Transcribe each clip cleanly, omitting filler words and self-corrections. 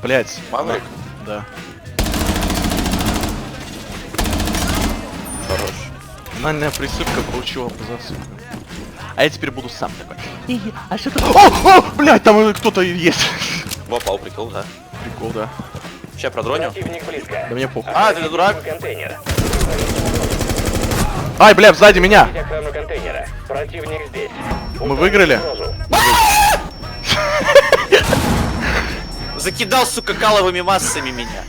Блять. Маврик? Да. Хорош. Финальная присыпка получила по засыпке. А я теперь буду сам такой. А что такое? О, блять, там кто-то есть. Попал, прикол, да? Прикол, да. Сейчас продроню. Да мне похуй. А, ты дурак? Ай, бля, сзади меня. Противник здесь. Мы выиграли? Закидал, сука, каловыми массами меня.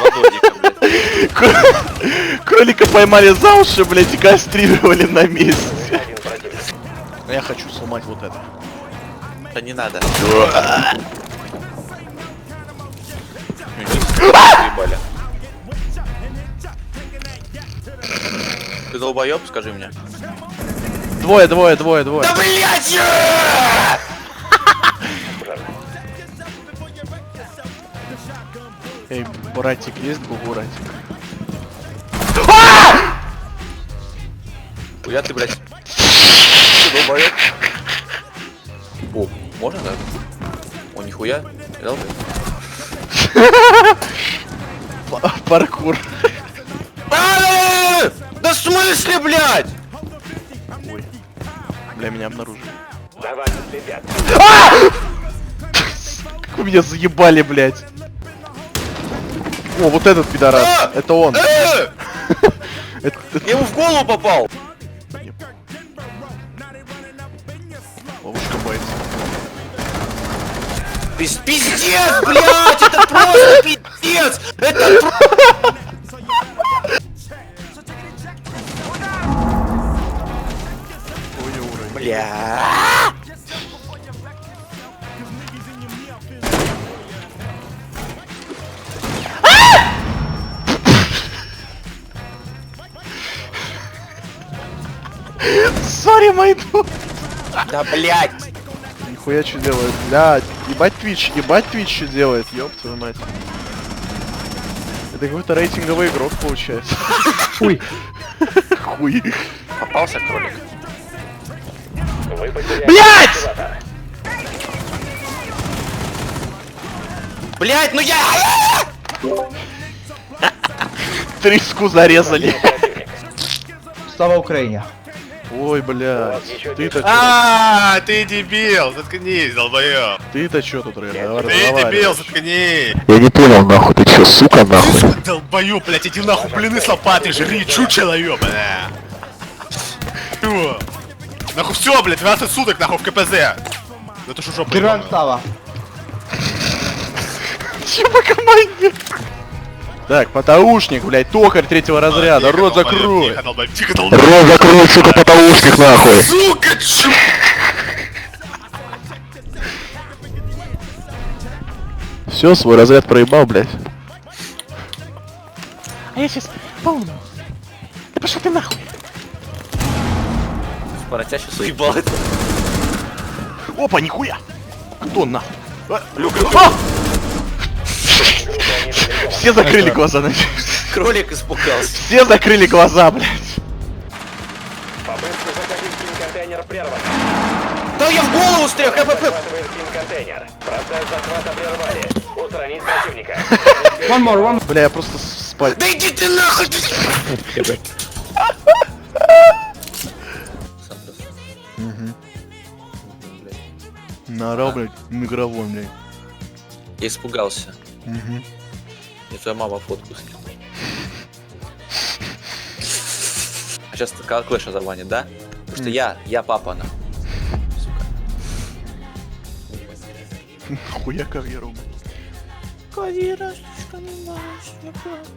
Ладонника, блядь. Кролика поймали за уши, блять, и кастрировали на месте. Я хочу сломать вот это. Да не надо. Ебали. Ты долбоёб, скажи мне. Двое. Да блять! Эй, братик, есть бугуратик? Хуя ты, блядь. Ты долбоёб. О, можно, да? О, нихуя. Дал, Паркур. Да в смысле, блядь? Ой. Бля, меня обнаружили. Давай, следят. Как вы меня заебали, блядь. О, вот этот пидорас. Это он. Это- Я ему в голову попал. Ловушка боится. Пиздец, блядь, это просто пиздец. Это просто... Ой, уровень. Бля. Сори, майду. Да, блядь. Нихуя что делает, блядь. Ебать Twitch что делает, ёб твою мать. Это какой-то рейтинговый игрок получается. Хуй. Хуй. Попался кролик. Вы потеряли Блядь! активатор. Блядь, ну я... Триску зарезали. Противник. Слава Україні! Ой, блядь. Ты-то чё? А, ты дебил, заткнись, долбоёб. Ты-то чё тут, Ты дебил, разговариваешь? заткнись. Я не понял, нахуй, ты чё, сука, нахуй? Долбоёб, блядь, иди нахуй, блины с лопаты, жри, чучело, ёбаное. Чё? Нахуй всё, блядь, 12 суток, нахуй, в КПЗ. Ну это ж жопа Героям ебаная. слава! Чё по команде? Так, потаушник, блядь, токарь третьего разряда, Тихо, рот долбоёб, закрой. Тихо, долбоёб, тихо, долбоёб. Рот закрой, сука, потаушник, нахуй! Сука, чё? Все, свой разряд проебал, блядь. А я сейчас полну. Да пошел ты нахуй. Паратя сейчас уебал это. Опа, нихуя. Кто нахуй? Люк, А! Все закрыли глаза, надеюсь. кролик испугался. Все закрыли глаза, блядь. Попытка захватить хим-контейнер прервана. Да я в голову стрел, ХПП. Захватываем хим-контейнер. Процесс захвата прервали. Устранить противника. One more! Бля, я просто спать. Да иди ты нахуй. Наорал, блядь, микрофон, блядь. Я испугался. Угу. Мне твоя мама фотку скинула. А сейчас Клэша заванит, да? Потому что я папа, нахуй. Хуя карьеру.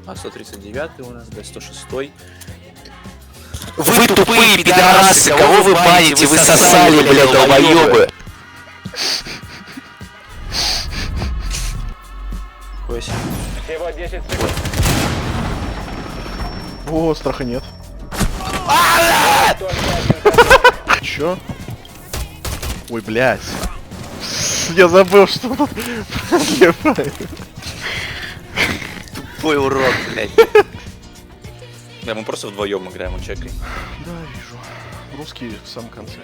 А 139 у нас, да, 106. Вы тупые пидорасы, кого вы баните? Вы сосали, блядь, долбоёбы! Хуя себе. Всего 10 секунд. О, страха нет. Только один Чё? Ой, блядь. Я забыл, что тут продлевает. Тупой урод, блядь. Да, мы просто вдвоем играем, он чекай. Да, вижу. Русский в самом конце.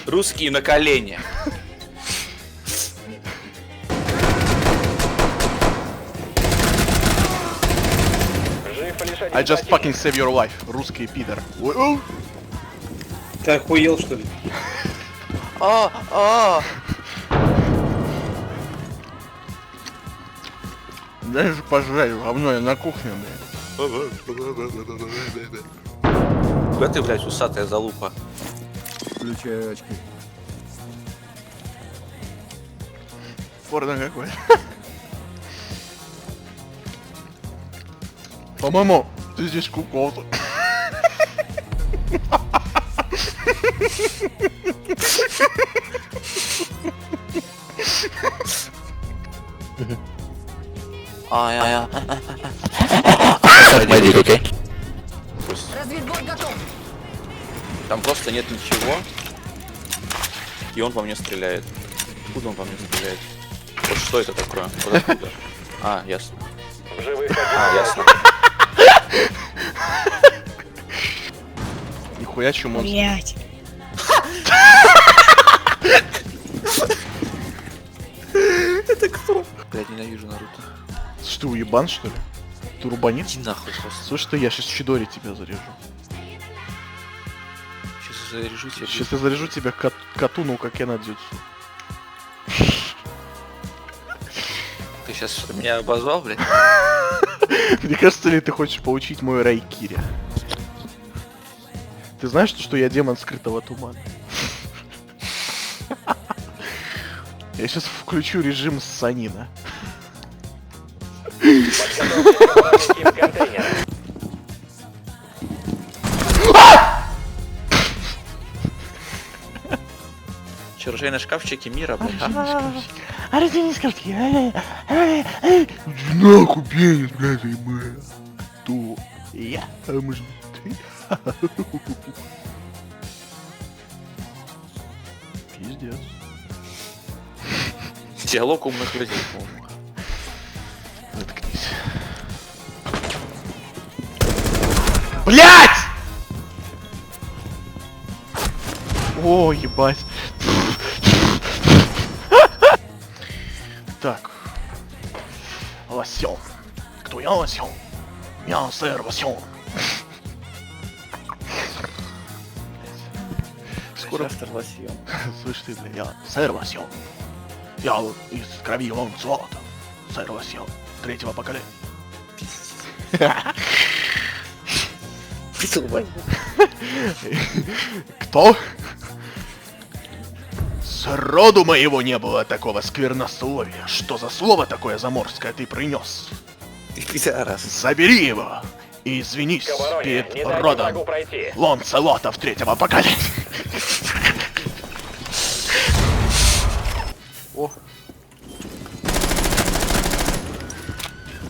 Русские на колени. Жив лишь один I just противник. fucking save your life, русский пидор. Ой, Ты охуел, что ли? дай же пожрать, говно, я на кухне, блядь. Куда ты, блядь, усатая залупа? Включай очки. Порно какой. По-моему, ты здесь кукол. Мои диck, окей? Разведбот готов. Там просто нет ничего. И он по мне стреляет. Откуда он по мне стреляет? Вот что это такое? Вот откуда? А, ясно. В живых А, ясно. Нихуя чему он. Блять. Блядь, ненавижу Наруто. Что, ты уебан, что ли? Ты рубанит? Иди нахуй просто. Слушай, что я сейчас Чидори тебя заряжу. Сейчас заряжу тебя. Сейчас я заряжу тебя катуну, как я на дзюцу. Ты сейчас меня обозвал, блядь? Мне кажется ли, ты хочешь поучить мой Райкири? Ты знаешь, что я демон скрытого тумана? Я сейчас включу режим Санина. тип контейнера. Че, ржавый шкафчики мира, блядь? А ради не скажи, нахуй пенис, блядь, ебать. Кто? Я? А может ты? Пиздец. Диалог умных людей, по-моему. Заткнись. Блять! О, ебать. Так. Лосён. Кто я, лосён? Я сэр лосён. Скоро... Автор лосьон. Слышь ты, бля, я сэр лосён. Я из крови вон золота. Сэр лосён. Третьего поколения. Кто? Сроду моего не было такого сквернословия. Что за слово такое заморское ты принес? Ты пидорас. Забери его и извинись К обороне. перед Не дайте родом врагу пройти. Ланселотов третьего поколения. О.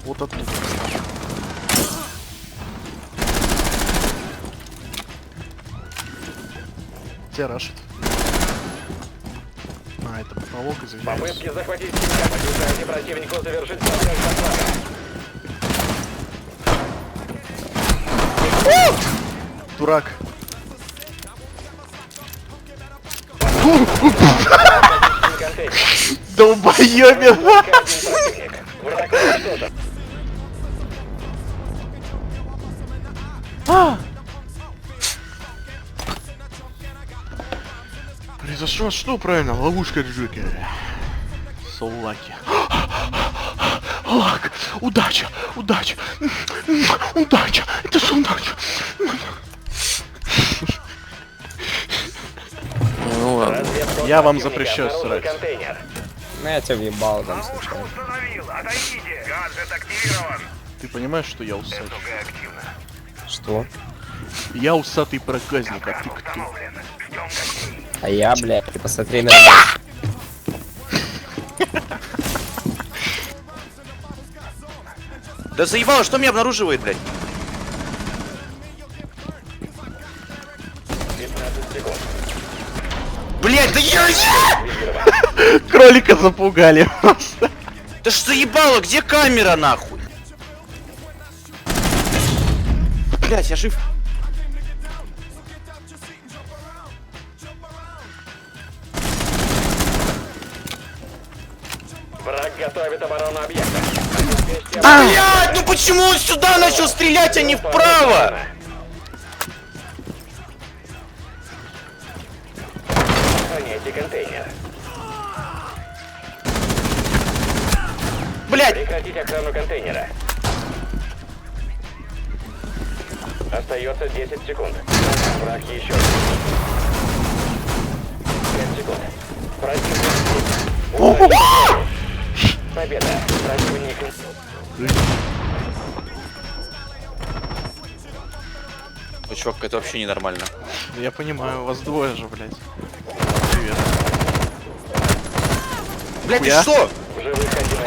Вот оттуда. Тебя рашит. А, это потолок, извиняюсь. Попытки захватить себя помешайте противнику завершить процесс захвата. Дурак. Контейнер. Долбоёбин! Только один противник. Враг уничтожен. Произошло что правильно? Ловушка Джокера. Солаки. Лак! Удача! Удача! Удача! Это же удача! Ну ладно. Разведбот Я вам противника. запрещаю Обнаружен срать. контейнер. Ну я тебя въебал там случайно. Ты понимаешь, что я усатый? Что? Я усатый проказник, а ты кто? А я, блядь, ты посмотри на меня. Да заебало, что меня обнаруживает, блядь? 15 секунд. Блядь, да я... Кролика запугали просто. Да что ебало, где камера, нахуй? Блядь, я жив. готовит оборону объекта. Обеспечьте Блядь, ну почему он сюда начал стрелять, а не вправо? Охраняйте контейнер. Блядь, Прекратить охрану контейнера. Остается 10 секунд. Враг еще. 5 секунд. Противник. Победа. Противник. ну, чувак, это вообще ненормально. Я понимаю, вас двое же, блядь. Привет. Блядь, ты Хуя? что? В живых один.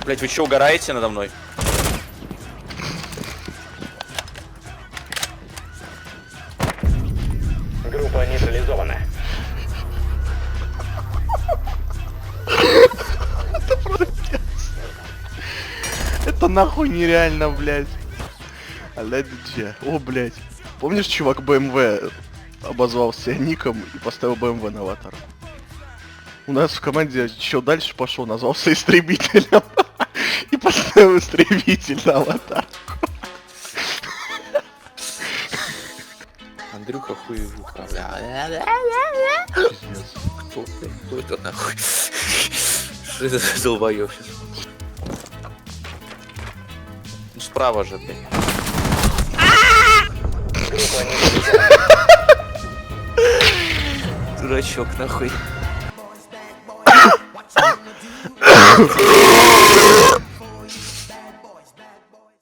Блядь, вы что, угораете надо мной? Группа нейтрализована. Это нахуй нереально, блядь. Алядже. О, блядь. Помнишь, чувак БМВ обозвал себя ником и поставил БМВ на аватар? У нас в команде еще дальше пошел, назвался истребителем. И поставил истребитель на аватар. Андрюха хуевуха. Кто, блядь, кто это нахуй? Что это за долбоёб сейчас? Ну справа же, блядь. Группа нейтрализована. Дурачок нахуй.